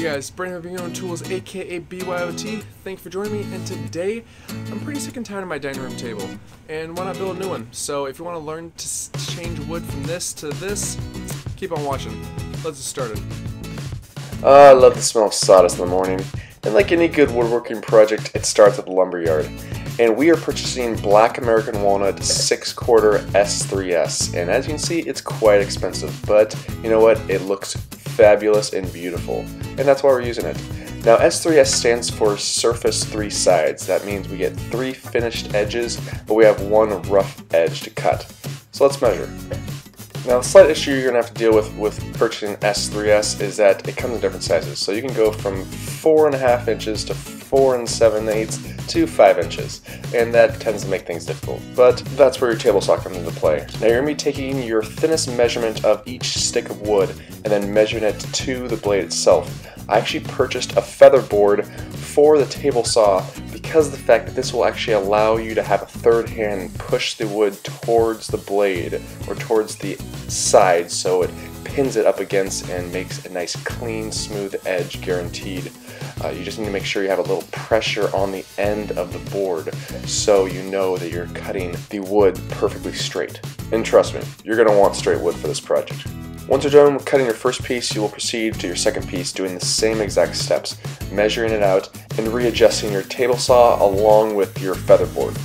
Hey guys, Brandon of BYOT Tools, aka BYOT. Thank you for joining me, and today I'm pretty sick and tired of my dining room table, and why not build a new one? So if you want to learn to change wood from this to this, keep on watching. Let's get started. I love the smell of sawdust in the morning, and like any good woodworking project, it starts at the lumberyard. And we are purchasing Black American Walnut 6/4 S3S, and as you can see, it's quite expensive, but you know what, it looks fabulous and beautiful, and that's why we're using it. Now S3S stands for Surface 3 Sides. That means we get 3 finished edges, but we have 1 rough edge to cut. So let's measure. Now the slight issue you're going to have to deal with purchasing S3S is that it comes in different sizes. So you can go from 4.5 inches to 4 7/8 to 5 inches, and that tends to make things difficult. But that's where your table saw comes into play. Now you're going to be taking your thinnest measurement of each stick of wood and then measuring it to the blade itself. I actually purchased a feather board for the table saw because of the fact that this will actually allow you to have a third hand push the wood towards the blade or towards the side, so it pins it up against and makes a nice clean smooth edge guaranteed. You just need to make sure you have a little pressure on the end of the board so you know that you're cutting the wood perfectly straight. And trust me, you're going to want straight wood for this project. Once you're done cutting your first piece, you will proceed to your second piece doing the same exact steps, measuring it out and readjusting your table saw along with your feather board.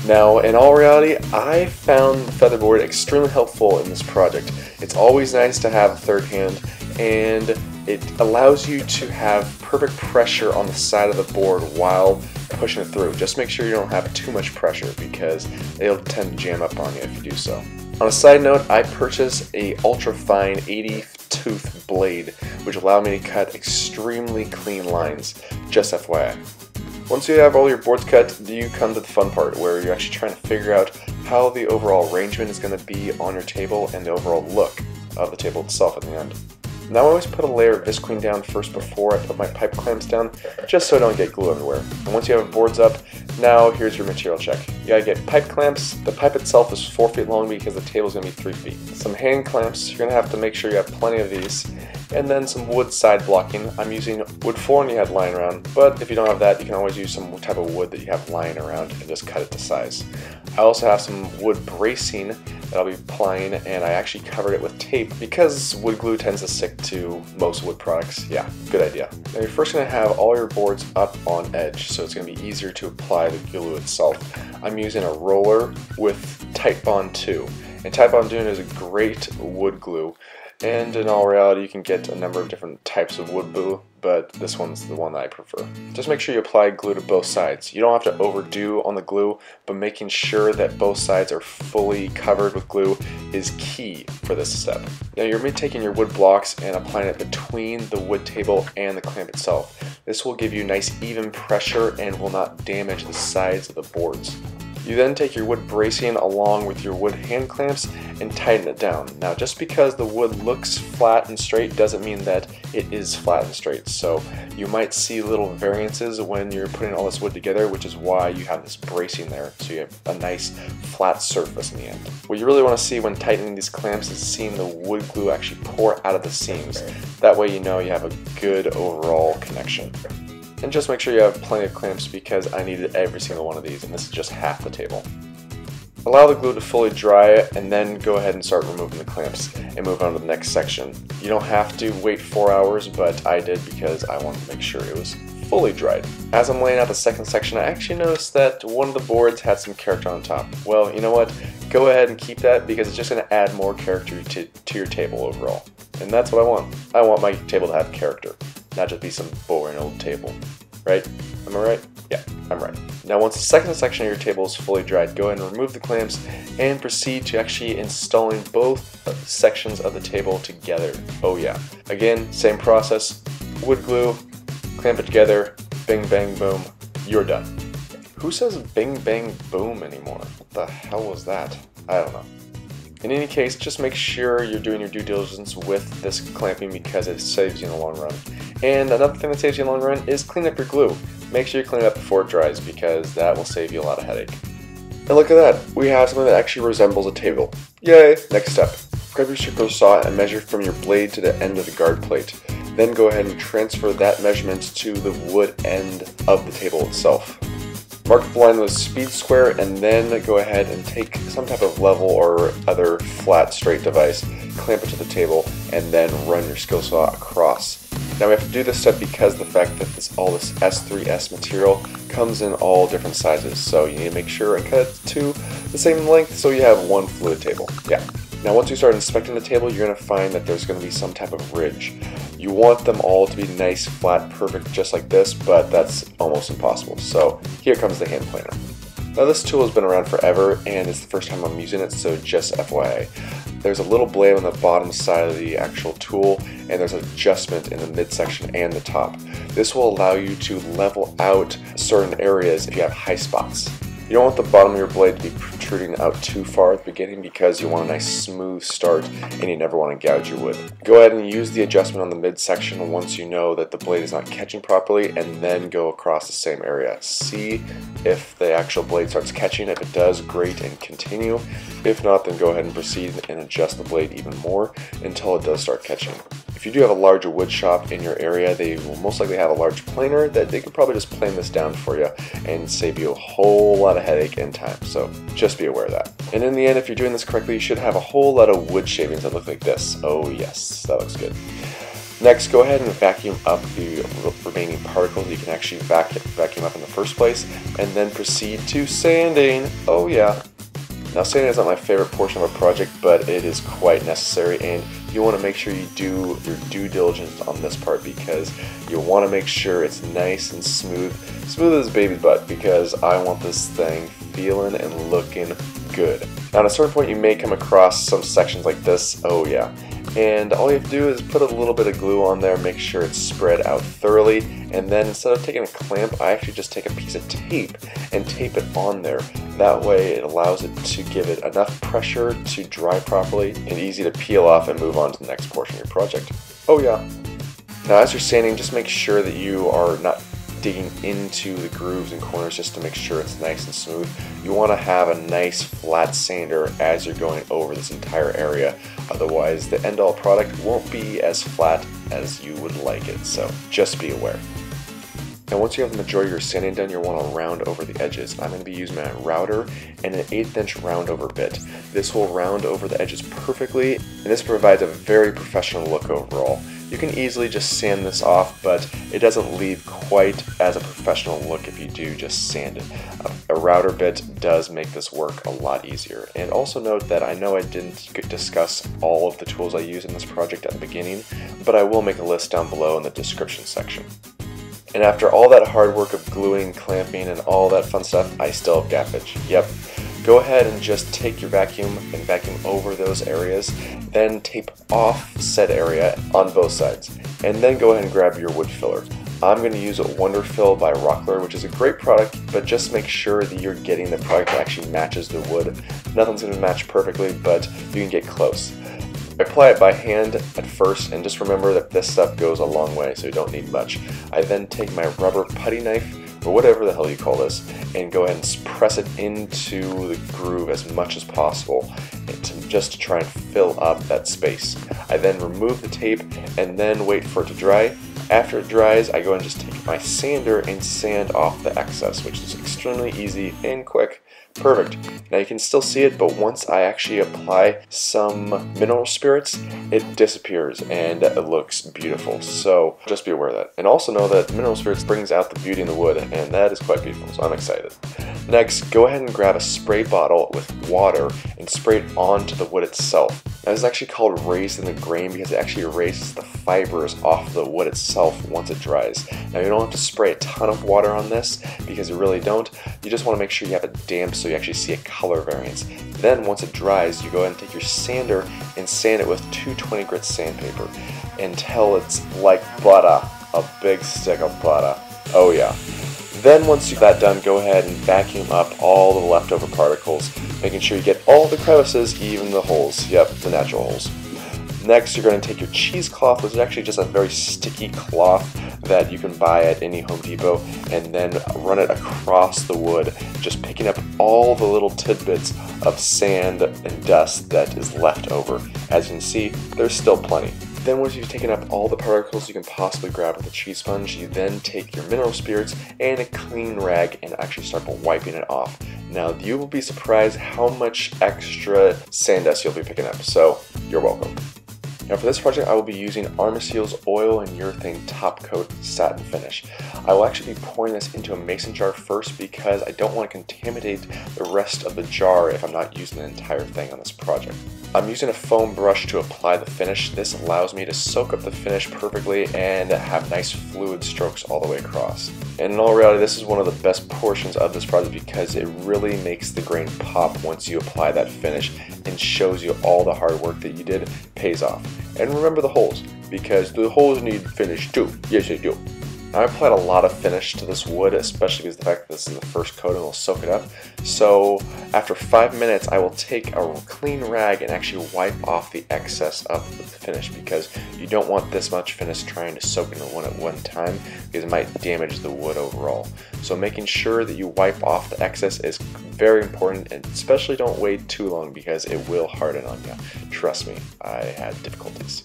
Now, in all reality, I found the feather board extremely helpful in this project. It's always nice to have a third hand, and it allows you to have perfect pressure on the side of the board while pushing it through. Just make sure you don't have too much pressure because it'll tend to jam up on you if you do so. On a side note, I purchased a ultra fine 80 tooth blade, which allowed me to cut extremely clean lines, just FYI. Once you have all your boards cut, you come to the fun part where you're actually trying to figure out how the overall arrangement is going to be on your table and the overall look of the table itself at the end. Now I always put a layer of visqueen down first before I put my pipe clamps down, just so I don't get glue everywhere. And once you have boards up, now here's your material check. You gotta get pipe clamps. The pipe itself is 4 feet long because the table is gonna be 3 feet. Some hand clamps, you're gonna have to make sure you have plenty of these. And then some wood side blocking. I'm using wood flooring you had lying around, but if you don't have that, you can always use some type of wood that you have lying around and just cut it to size. I also have some wood bracing that I'll be applying, and I actually covered it with tape because wood glue tends to stick to most wood products. Yeah, good idea. Now you're first going to have all your boards up on edge, so it's going to be easier to apply the glue itself. I'm using a roller with Titebond 2, and Titebond 2 is a great wood glue. And in all reality, you can get a number of different types of wood glue, but this one's the one that I prefer. Just make sure you apply glue to both sides. You don't have to overdo on the glue, but making sure that both sides are fully covered with glue is key for this step. Now you're going to be taking your wood blocks and applying it between the wood table and the clamp itself. This will give you nice even pressure and will not damage the sides of the boards. You then take your wood bracing along with your wood hand clamps and tighten it down. Now just because the wood looks flat and straight doesn't mean that it is flat and straight. So you might see little variances when you're putting all this wood together, which is why you have this bracing there, so you have a nice flat surface in the end. What you really want to see when tightening these clamps is seeing the wood glue actually pour out of the seams. That way you know you have a good overall connection. And just make sure you have plenty of clamps because I needed every single one of these, and this is just half the table. Allow the glue to fully dry and then go ahead and start removing the clamps and move on to the next section. You don't have to wait 4 hours, but I did because I wanted to make sure it was fully dried. As I'm laying out the second section, I actually noticed that one of the boards had some character on top. Well, you know what? Go ahead and keep that because it's just going to add more character to your table overall. And that's what I want. I want my table to have character, not just be some boring old table. Right? Am I right? Yeah, I'm right. Now once the second section of your table is fully dried, go ahead and remove the clamps and proceed to actually installing both sections of the table together. Oh yeah. Again, same process. Wood glue, clamp it together, bing bang boom, you're done. Who says bing bang boom anymore? What the hell was that? I don't know. In any case, just make sure you're doing your due diligence with this clamping because it saves you in the long run. And another thing that saves you in the long run is clean up your glue. Make sure you clean it up before it dries because that will save you a lot of headache. And look at that, we have something that actually resembles a table. Yay! Next step, grab your circular saw and measure from your blade to the end of the guard plate. Then go ahead and transfer that measurement to the wood end of the table itself. Mark the line with a speed square, and then go ahead and take some type of level or other flat straight device, clamp it to the table, and then run your skill saw across. Now we have to do this step because the fact that all this S3S material comes in all different sizes, so you need to make sure and cut it to the same length so you have one fluid table. Yeah. Now once you start inspecting the table, you're going to find that there's going to be some type of ridge. You want them all to be nice, flat, perfect, just like this, but that's almost impossible. So here comes the hand planer. Now this tool has been around forever, and it's the first time I'm using it, so just FYI. There's a little blade on the bottom side of the actual tool, and there's an adjustment in the midsection and the top. This will allow you to level out certain areas if you have high spots. You don't want the bottom of your blade to be protruding out too far at the beginning because you want a nice smooth start and you never want to gouge your wood. Go ahead and use the adjustment on the midsection once you know that the blade is not catching properly, and then go across the same area. See if the actual blade starts catching. If it does, great, and continue. If not, then go ahead and proceed and adjust the blade even more until it does start catching. If you do have a larger wood shop in your area, they will most likely have a large planer that they could probably just plane this down for you and save you a whole lot of headache and time, so just be aware of that. And in the end, if you're doing this correctly, you should have a whole lot of wood shavings that look like this. Oh yes, that looks good. Next, go ahead and vacuum up the remaining particles you can actually vacuum up in the first place, and then proceed to sanding. Oh yeah. Now sanding is not my favorite portion of a project, but it is quite necessary, and you want to make sure you do your due diligence on this part because you want to make sure it's nice and smooth as a baby's butt, because I want this thing feeling and looking good. Now at a certain point you may come across some sections like this. Oh yeah. And all you have to do is put a little bit of glue on there, make sure it's spread out thoroughly, and then instead of taking a clamp, I actually just take a piece of tape and tape it on there. That way it allows it to give it enough pressure to dry properly and easy to peel off and move on to the next portion of your project. Oh yeah. Now as you're sanding, just make sure that you are not digging into the grooves and corners just to make sure it's nice and smooth. You want to have a nice flat sander as you're going over this entire area, otherwise the end all product won't be as flat as you would like it, so just be aware. Now once you have the majority of your sanding done, you'll want to round over the edges. I'm going to be using my router and an 1/8 inch round over bit. This will round over the edges perfectly, and this provides a very professional look overall. You can easily just sand this off, but it doesn't leave quite as a professional look if you do just sand it. A router bit does make this work a lot easier. And also note that I know I didn't discuss all of the tools I use in this project at the beginning, but I will make a list down below in the description section. And after all that hard work of gluing, clamping, and all that fun stuff, I still have gappage. Yep. Go ahead and just take your vacuum and vacuum over those areas, then tape off said area on both sides, and then go ahead and grab your wood filler. I'm going to use a Wonder Fill by Rockler, which is a great product, but just make sure that you're getting the product that actually matches the wood. Nothing's going to match perfectly, but you can get close. I apply it by hand at first, and just remember that this stuff goes a long way, so you don't need much. I then take my rubber putty knife, or whatever the hell you call this, and go ahead and press it into the groove as much as possible, just to try and fill up that space. I then remove the tape and then wait for it to dry. After it dries, I go and just take my sander and sand off the excess, which is extremely easy and quick. Perfect. Now you can still see it, but once I actually apply some mineral spirits, it disappears and it looks beautiful. So just be aware of that. And also know that mineral spirits brings out the beauty in the wood, and that is quite beautiful, so I'm excited. Next, go ahead and grab a spray bottle with water and spray it onto the wood itself. Now, this is actually called raised in the grain because it actually erases the fibers off the wood itself once it dries. Now you don't have to spray a ton of water on this because you really don't. You just want to make sure you have it damp so you actually see a color variance. Then once it dries, you go ahead and take your sander and sand it with 220 grit sandpaper until it's like butter, a big stick of butter. Oh yeah. Then once you've that done, go ahead and vacuum up all the leftover particles, making sure you get all the crevices, even the holes. Yep, the natural holes. Next, you're going to take your cheesecloth, which is actually just a very sticky cloth that you can buy at any Home Depot, and then run it across the wood, just picking up all the little tidbits of sand and dust that is left over. As you can see, there's still plenty. Then once you've taken up all the particles you can possibly grab with a cheese sponge, you then take your mineral spirits and a clean rag and actually start wiping it off. Now you will be surprised how much extra sand dust you'll be picking up, so you're welcome. Now for this project I will be using Armaseal's oil and urethane top coat satin finish. I will actually be pouring this into a mason jar first because I don't want to contaminate the rest of the jar if I'm not using the entire thing on this project. I'm using a foam brush to apply the finish. This allows me to soak up the finish perfectly and have nice fluid strokes all the way across. And in all reality, this is one of the best portions of this project because it really makes the grain pop once you apply that finish and shows you all the hard work that you did pays off. And remember the holes, because the holes need finish too. Yes, they do. I applied a lot of finish to this wood, especially because of the fact that this is the first coat and will soak it up. So after 5 minutes, I will take a clean rag and actually wipe off the excess of the finish because you don't want this much finish trying to soak into one at one time because it might damage the wood overall. So making sure that you wipe off the excess is very important, and especially don't wait too long because it will harden on you. Trust me, I had difficulties.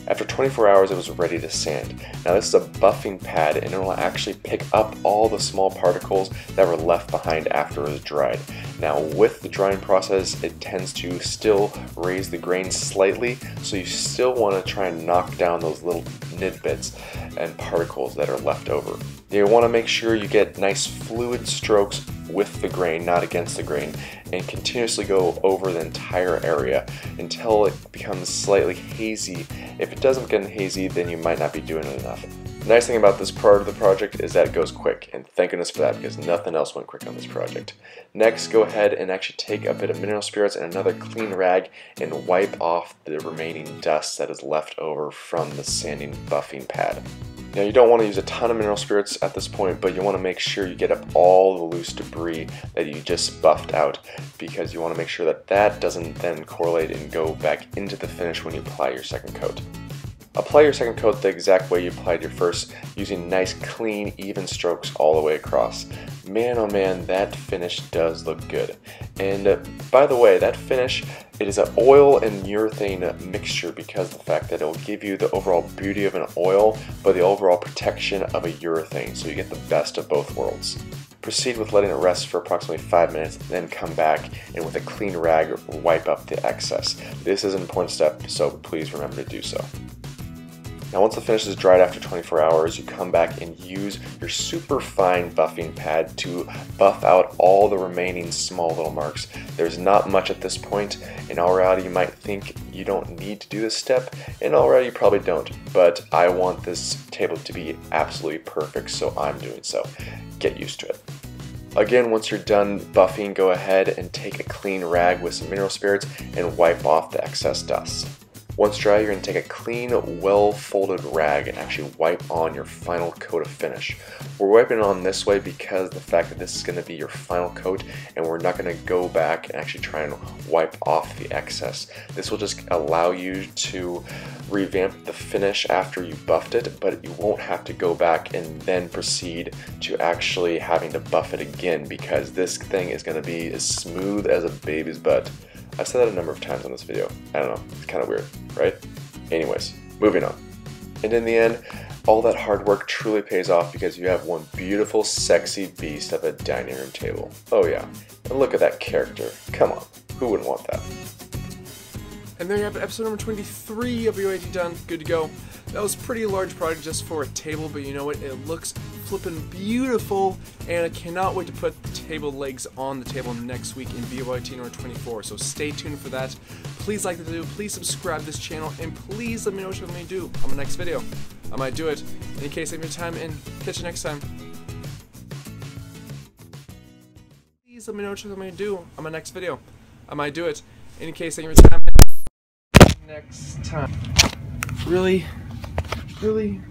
After 24 hours, it was ready to sand. Now this is a buffing pad and it will actually pick up all the small particles that were left behind after it was dried. Now with the drying process, it tends to still raise the grain slightly, so you still want to try and knock down those little nidbits and particles that are left over. You want to make sure you get nice fluid strokes with the grain, not against the grain, and continuously go over the entire area until it becomes slightly hazy. If it doesn't get hazy, then you might not be doing it enough. The nice thing about this part of the project is that it goes quick, and thank goodness for that because nothing else went quick on this project. Next, go ahead and actually take a bit of mineral spirits and another clean rag and wipe off the remaining dust that is left over from the sanding buffing pad. Now you don't want to use a ton of mineral spirits at this point, but you want to make sure you get up all the loose debris that you just buffed out because you want to make sure that that doesn't then correlate and go back into the finish when you apply your second coat. Apply your second coat the exact way you applied your first, using nice clean even strokes all the way across. Man oh man, that finish does look good. And by the way, that finish, it is an oil and urethane mixture because of the fact that it will give you the overall beauty of an oil but the overall protection of a urethane, so you get the best of both worlds. Proceed with letting it rest for approximately 5 minutes, then come back and with a clean rag wipe up the excess. This is an important step, so please remember to do so. Now once the finish is dried after 24 hours, you come back and use your super fine buffing pad to buff out all the remaining small little marks. There's not much at this point. In all reality, you might think you don't need to do this step. In all reality, you probably don't, but I want this table to be absolutely perfect, so I'm doing so. Get used to it. Again, once you're done buffing, go ahead and take a clean rag with some mineral spirits and wipe off the excess dust. Once dry, you're going to take a clean, well-folded rag and actually wipe on your final coat of finish. We're wiping it on this way because of the fact that this is going to be your final coat and we're not going to go back and actually try and wipe off the excess. This will just allow you to revamp the finish after you buffed it, but you won't have to go back and then proceed to actually having to buff it again because this thing is going to be as smooth as a baby's butt. I've said that a number of times on this video. I don't know, it's kind of weird, right? Anyways, moving on. And in the end, all that hard work truly pays off because you have one beautiful, sexy beast of a dining room table. Oh yeah, and look at that character. Come on, who wouldn't want that? And there you have it, episode number 23 of BYOT done, good to go. That was a pretty large project just for a table, but you know what, it looks flippin' beautiful, and I cannot wait to put the table legs on the table next week in BYOT number 24, so stay tuned for that. Please like the video, please subscribe to this channel, and please let me know what you want me to do on the next video. I might do it. In any case, save your time, and catch you next time. Please let me know what you want me to do on my next video. I might do it. In any case, save your time. Next time. Really? Really?